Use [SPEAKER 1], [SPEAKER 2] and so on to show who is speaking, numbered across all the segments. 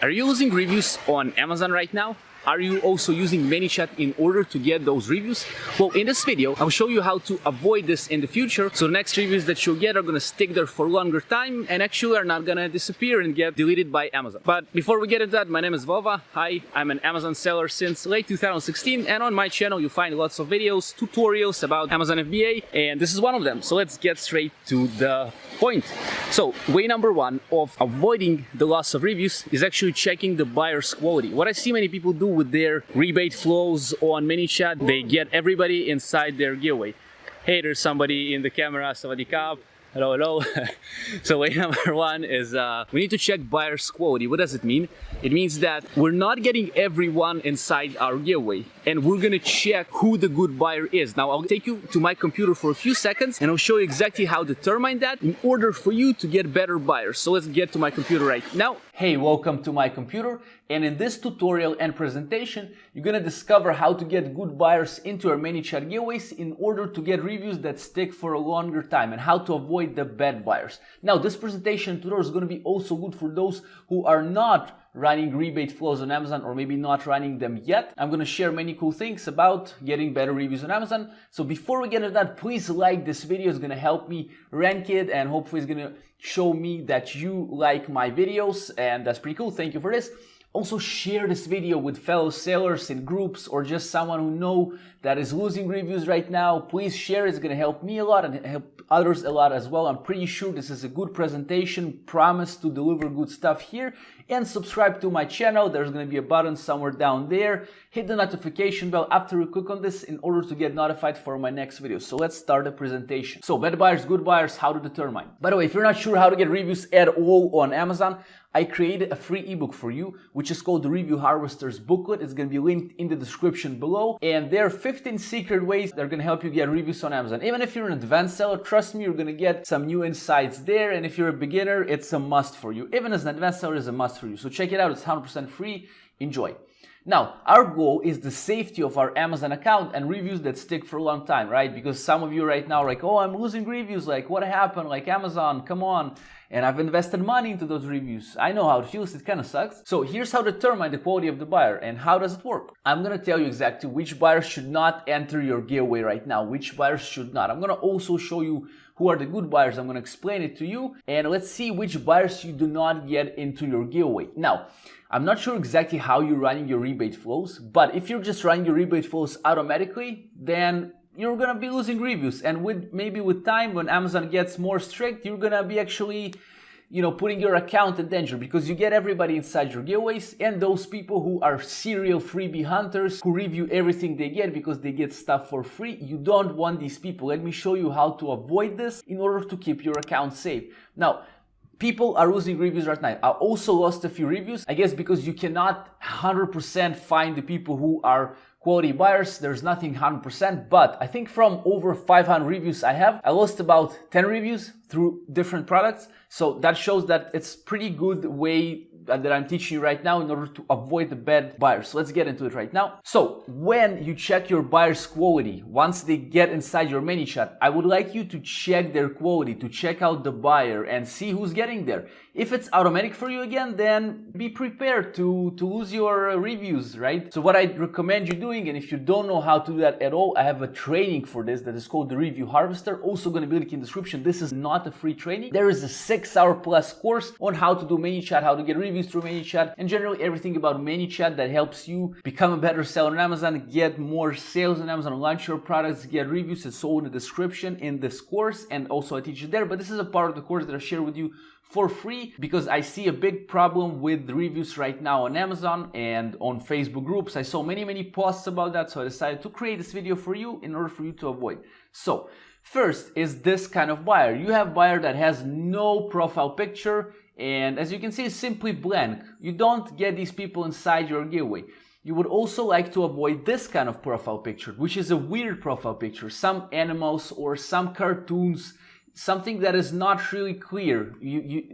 [SPEAKER 1] Are you losing reviews on Amazon right now? Are you also using ManyChat in order to get those reviews? Well, in this video, I'll show you how to avoid this in the future. So the next reviews that you'll get are gonna stick there for a longer time and actually are not gonna disappear and get deleted by Amazon. But before we get into that, my name is Vova. Hi, I'm an Amazon seller since late 2016, and on my channel you'll find lots of videos, tutorials about Amazon FBA, and this is one of them. So let's get straight to the point. So way number one of avoiding the loss of reviews is actually checking the buyer's quality. What I see many people do with their rebate flows on ManyChat, they get everybody inside their giveaway. Hey, there's somebody in the camera, Sawadee Kap. Hello, hello. So way number one is we need to check buyer's quality. What does it mean? It means that we're not getting everyone inside our giveaway, and we're gonna check who the good buyer is. Now I'll take you to my computer for a few seconds and I'll show you exactly how to determine that in order for you to get better buyers. So let's get to my computer right now. Hey, welcome to my computer, and in this tutorial and presentation you're gonna discover how to get good buyers into your ManyChat giveaways in order to get reviews that stick for a longer time, and how to avoid the bad buyers. Now this presentation tutorial is going to be also good for those who are not running rebate flows on Amazon, or maybe not running them yet. I'm going to share many cool things about getting better reviews on Amazon. So before we get into that, please like this video. It's going to help me rank it, and hopefully it's going to show me that you like my videos, and that's pretty cool. Thank you for this. Also share this video with fellow sellers in groups, or just someone who know that is losing reviews right now. Please share. It's going to help me a lot and help others a lot as well. I'm pretty sure this is a good presentation, promise to deliver good stuff here. And subscribe to my channel. There's going to be a button somewhere down there. Hit the notification bell after you click on this in order to get notified for my next video. So let's start the presentation. So bad buyers, good buyers, how to determine. By the way, if you're not sure how to get reviews at all on Amazon, I created a free ebook for you, which is called the Review Harvester's Booklet. It's going to be linked in the description below. And there are 15 secret ways that are going to help you get reviews on Amazon. Even if you're an advanced seller, trust me, you're going to get some new insights there. And if you're a beginner, it's a must for you. Even as an advanced seller, it's a must for you. So check it out. It's 100% free. Enjoy. Now, our goal is the safety of our Amazon account and reviews that stick for a long time, right? Because some of you right now are like, oh, I'm losing reviews. Like, what happened? Like, Amazon, come on. And I've invested money into those reviews. I know how it feels. It kind of sucks. So here's how to determine the quality of the buyer, and how does it work. I'm going to tell you exactly which buyers should not enter your giveaway right now, which buyers should not. I'm going to also show you who are the good buyers. I'm going to explain it to you, and let's see which buyers you do not get into your giveaway. Now, I'm not sure exactly how you're running your rebate flows, but if you're just running your rebate flows automatically, then you're gonna be losing reviews. And maybe with time, when Amazon gets more strict, you're gonna be actually, putting your account in danger, because you get everybody inside your giveaways, and those people who are serial freebie hunters who review everything they get because they get stuff for free. You don't want these people. Let me show you how to avoid this in order to keep your account safe. Now, people are losing reviews right now. I also lost a few reviews, I guess, because you cannot 100% find the people who are quality buyers. There's nothing 100%, but I think from over 500 reviews I lost about 10 reviews through different products. So that shows that it's pretty good way that I'm teaching you right now in order to avoid the bad buyers. So let's get into it right now. So when you check your buyer's quality, once they get inside your ManyChat, I would like you to check their quality, to check out the buyer and see who's getting there. If it's automatic for you again, then be prepared to lose your reviews, right? So what I recommend you doing, and if you don't know how to do that at all, I have a training for this that is called the Review Harvester. Also going to be linked in the description. This is not a free training. There is a 6-hour plus course on how to do ManyChat, how to get reviews through ManyChat, and generally everything about ManyChat that helps you become a better seller on Amazon, get more sales on Amazon, launch your products, get reviews. It's all in the description in this course, and also I teach you there. But this is a part of the course that I share with you for free, because I see a big problem with reviews right now on Amazon and on Facebook groups. I saw many posts about that, so I decided to create this video for you in order for you to avoid. So first is this kind of buyer. You have buyer that has no profile picture, and as you can see, it's simply blank. You don't get these people inside your giveaway. You would also like to avoid this kind of profile picture, which is a weird profile picture. Some animals or some cartoons. something that is not really clear.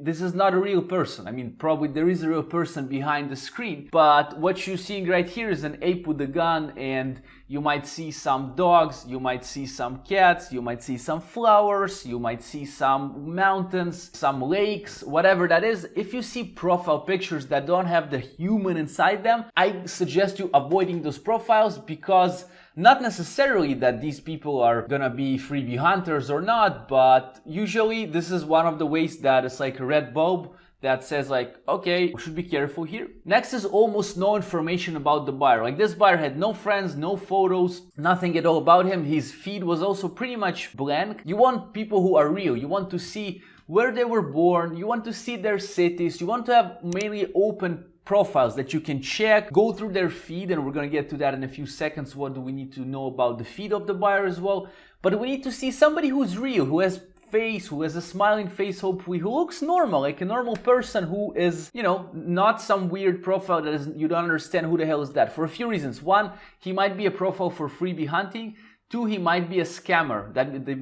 [SPEAKER 1] This is not a real person. I mean, probably there is a real person behind the screen, but what you're seeing right here is an ape with a gun, and you might see some dogs, you might see some cats, you might see some flowers, you might see some mountains, some lakes, whatever that is. If you see profile pictures that don't have the human inside them, I suggest you avoiding those profiles, because not necessarily that these people are gonna be freebie hunters or not, but usually this is one of the ways that it's like a red bulb that says like, okay, we should be careful here. Next is almost no information about the buyer. Like, this buyer had no friends, no photos, nothing at all about him. His feed was also pretty much blank. You want people who are real. You want to see where they were born. You want to see their cities. You want to have mainly open profiles that you can check, go through their feed, and we're going to get to that in a few seconds. What do we need to know about the feed of the buyer as well? But we need to see somebody who's real, who has face, who has a smiling face, hopefully, who looks normal, like a normal person, who is, you know, not some weird profile that is, you don't understand who the hell is that, for a few reasons. One, he might be a profile for freebie hunting. Two, he might be a scammer,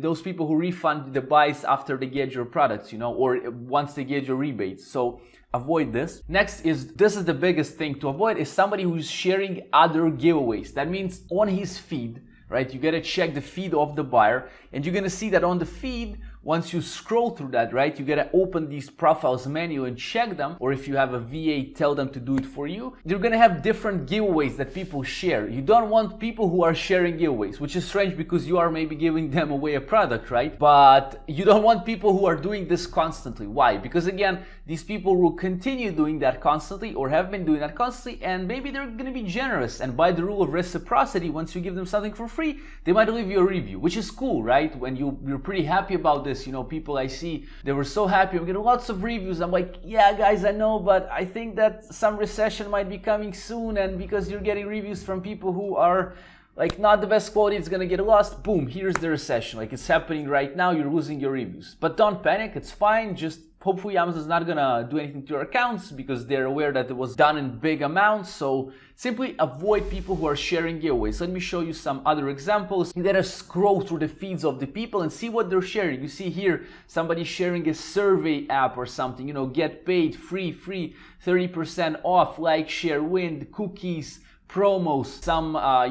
[SPEAKER 1] those people who refund the buys after they get your products, you know, or once they get your rebates. So avoid this. Next is, this is the biggest thing to avoid, is somebody who's sharing other giveaways. That means on his feed, right? You gotta check the feed of the buyer, and you're gonna see that on the feed, once you scroll through that, right, you gotta open these profiles menu and check them, or if you have a VA, tell them to do it for you. You're gonna have different giveaways that people share. You don't want people who are sharing giveaways, which is strange because you are maybe giving them away a product, right? But you don't want people who are doing this constantly. Why? Because again, these people will continue doing that constantly, or have been doing that constantly, and maybe they're gonna be generous, and by the rule of reciprocity, once you give them something for free, they might leave you a review, which is cool, right? When you're pretty happy about this. You know, people I see, they were so happy. I'm getting lots of reviews. I'm like, yeah, guys, I know, but I think that some recession might be coming soon, and because you're getting reviews from people who are like not the best quality, it's gonna get lost. Boom, here's the recession. Like, it's happening right now. You're losing your reviews. But don't panic. It's fine. Just hopefully Amazon's not gonna do anything to your accounts, because they're aware that it was done in big amounts. So simply avoid people who are sharing giveaways. Let me show you some other examples. You gotta scroll through the feeds of the people and see what they're sharing. You see here somebody sharing a survey app or something, you know, get paid, free, 30% off, like, share, win, cookies, promos.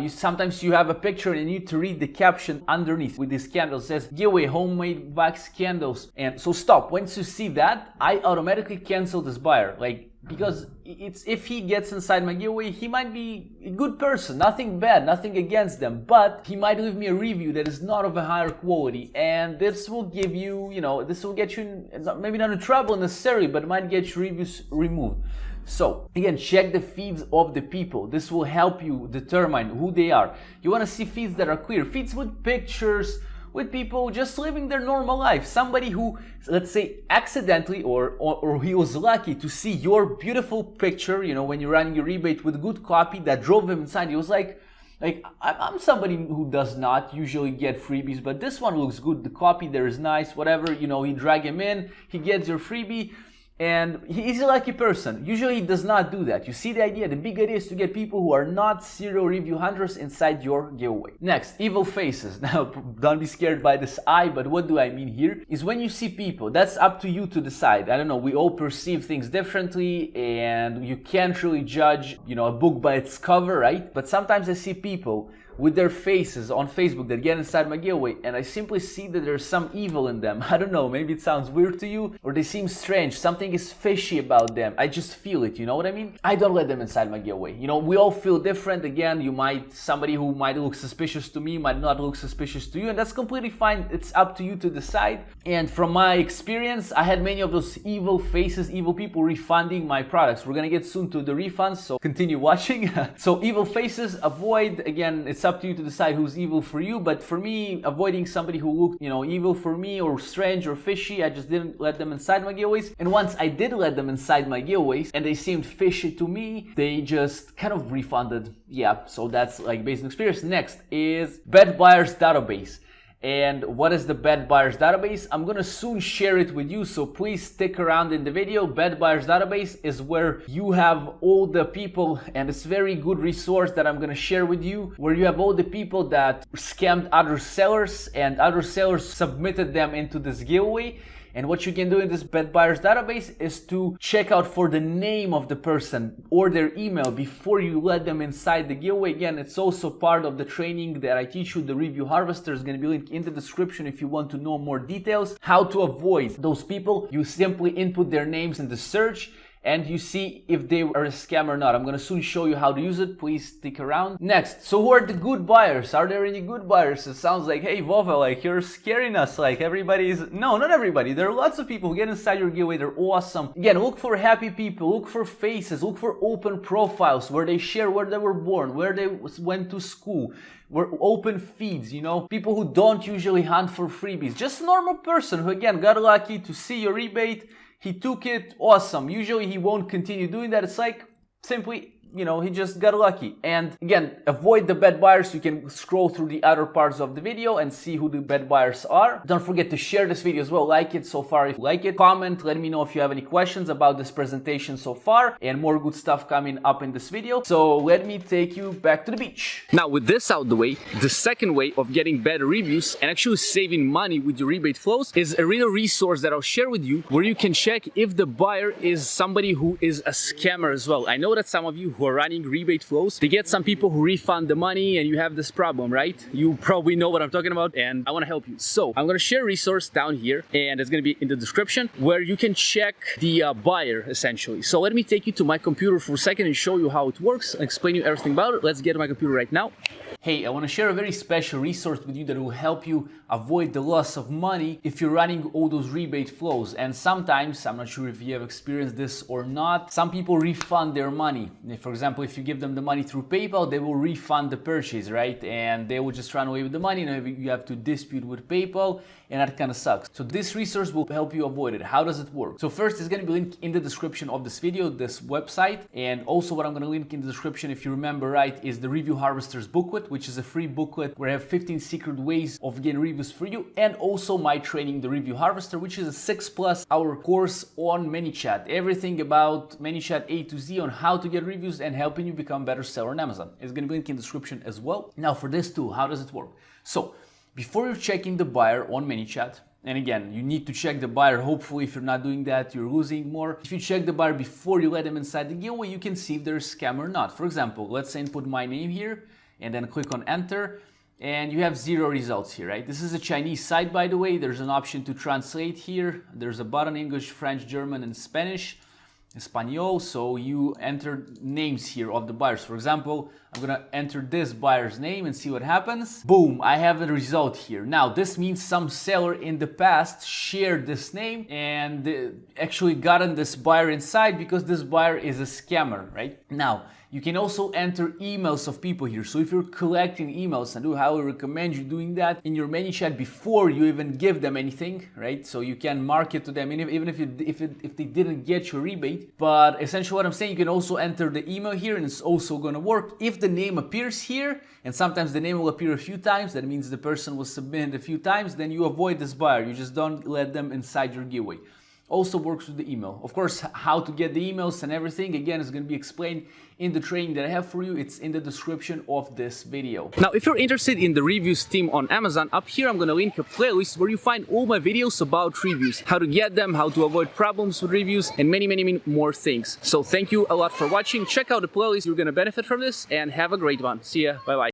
[SPEAKER 1] Sometimes you have a picture and you need to read the caption underneath with this candle. It says giveaway homemade wax candles. And so stop. Once you see that, I automatically cancel this buyer, like, because if he gets inside my giveaway, he might be a good person, nothing bad, nothing against them, but he might leave me a review that is not of a higher quality, and this will give you, you know, this will get you maybe not in trouble necessarily, but it might get your reviews removed. So again, check the feeds of the people. This will help you determine who they are. You want to see feeds that are clear, feeds with pictures, with people just living their normal life. Somebody who, let's say, accidentally or he was lucky to see your beautiful picture, you know, when you're running your rebate with good copy that drove him inside. He was like I'm somebody who does not usually get freebies, but this one looks good. The copy there is nice, whatever, you know, you drag him in, he gets your freebie. And he's a lucky person. Usually he does not do that. You see the idea? The big idea is to get people who are not serial review hunters inside your giveaway. Next, evil faces. Now, don't be scared by this eye, but what do I mean here? Is when you see people, that's up to you to decide. I don't know, we all perceive things differently, and you can't really judge, you know, a book by its cover, right? But sometimes I see people with their faces on Facebook that get inside my giveaway, and I simply see that there's some evil in them. I don't know, maybe it sounds weird to you, or they seem strange, something is fishy about them. I just feel it, you know what I mean? I don't let them inside my giveaway. You know, we all feel different. Again, somebody who might look suspicious to me might not look suspicious to you, and that's completely fine. It's up to you to decide. And from my experience, I had many of those evil faces, evil people refunding my products. We're gonna get soon to the refunds, so continue watching. So evil faces, avoid. Again, it's up to you to decide who's evil for you, but for me, avoiding somebody who looked, you know, evil for me or strange or fishy, I just didn't let them inside my giveaways. And once I did let them inside my giveaways and they seemed fishy to me, they just kind of refunded. Yeah, so that's like based on experience. Next is bad buyers database. And what is the Bad Buyers Database? I'm gonna soon share it with you, so please stick around in the video. Bad Buyers Database is where you have all the people, and it's a very good resource that I'm gonna share with you, where you have all the people that scammed other sellers and other sellers submitted them into this giveaway. And what you can do in this Bad Buyers Database is to check out for the name of the person or their email before you let them inside the giveaway. Again, it's also part of the training that I teach you. The Review Harvester is going to be linked in the description if you want to know more details. How to avoid those people. You simply input their names in the search and you see if they are a scam or not. I'm gonna soon show you how to use it. Please stick around. Next, so who are the good buyers? Are there any good buyers? It sounds like, hey Vova, like you're scaring us, like everybody's... No, not everybody. There are lots of people who get inside your giveaway. They're awesome. Again, look for happy people, look for faces, look for open profiles where they share where they were born, where they went to school, where open feeds, you know, people who don't usually hunt for freebies. Just a normal person who, again, got lucky to see your rebate. He took it, awesome. Usually he won't continue doing that. It's like simply, you know, he just got lucky. And again, avoid the bad buyers. You can scroll through the other parts of the video and see who the bad buyers are. Don't forget to share this video as well. Like it so far if you like it. Comment, let me know if you have any questions about this presentation so far, and more good stuff coming up in this video. So let me take you back to the beach. Now with this out the way, the second way of getting better reviews and actually saving money with your rebate flows is a real resource that I'll share with you, where you can check if the buyer is somebody who is a scammer as well. I know that some of you who are running rebate flows, they get some people who refund the money and you have this problem, right? You probably know what I'm talking about and I want to help you. So I'm going to share a resource down here and it's going to be in the description where you can check the buyer essentially. So let me take you to my computer for a second and show you how it works and explain you everything about it. Let's get to my computer right now. Hey, I want to share a very special resource with you that will help you avoid the loss of money if you're running all those rebate flows. And sometimes, I'm not sure if you have experienced this or not, some people refund their money. For example, if you give them the money through PayPal, they will refund the purchase, right? And they will just run away with the money and you have to dispute with PayPal, and that kind of sucks. So this resource will help you avoid it. How does it work? So first, it's going to be linked in the description of this video, this website. And also what I'm going to link in the description, if you remember right, is the Review Harvester's booklet, which is a free booklet where I have 15 secret ways of getting reviews for you, and also my training, the Review Harvester, which is a 6+ hour course on ManyChat. Everything about ManyChat A to Z on how to get reviews and helping you become a better seller on Amazon. It's going to be linked in the description as well. Now for this tool, how does it work? So before you're checking the buyer on ManyChat, and again, you need to check the buyer. Hopefully, if you're not doing that, you're losing more. If you check the buyer before you let them inside the giveaway, you can see if they're a scam or not. For example, let's say input my name here and then click on enter, and you have 0 results here, right? This is a Chinese site, by the way. There's an option to translate here. There's a button, English, French, German, and Spanish. Espanol, so you enter names here of the buyers. For example, I'm gonna enter this buyer's name and see what happens. Boom, I have a result here. Now, this means some seller in the past shared this name and actually gotten this buyer inside because this buyer is a scammer, right? Now, you can also enter emails of people here. So if you're collecting emails, and I highly recommend you doing that in your ManyChat before you even give them anything, right? So you can market to them even if they didn't get your rebate. But essentially what I'm saying, you can also enter the email here and it's also gonna work. If the name appears here, and sometimes the name will appear a few times, that means the person was submitted a few times, then you avoid this buyer. You just don't let them inside your giveaway. Also works with the email. Of course, how to get the emails and everything, again, is going to be explained in the training that I have for you. It's in the description of this video. Now, if you're interested in the reviews team on Amazon, up here I'm going to link a playlist where you find all my videos about reviews, how to get them, how to avoid problems with reviews, and many more things. So thank you a lot for watching. Check out the playlist. You're going to benefit from this, and have a great one. See ya. Bye-bye.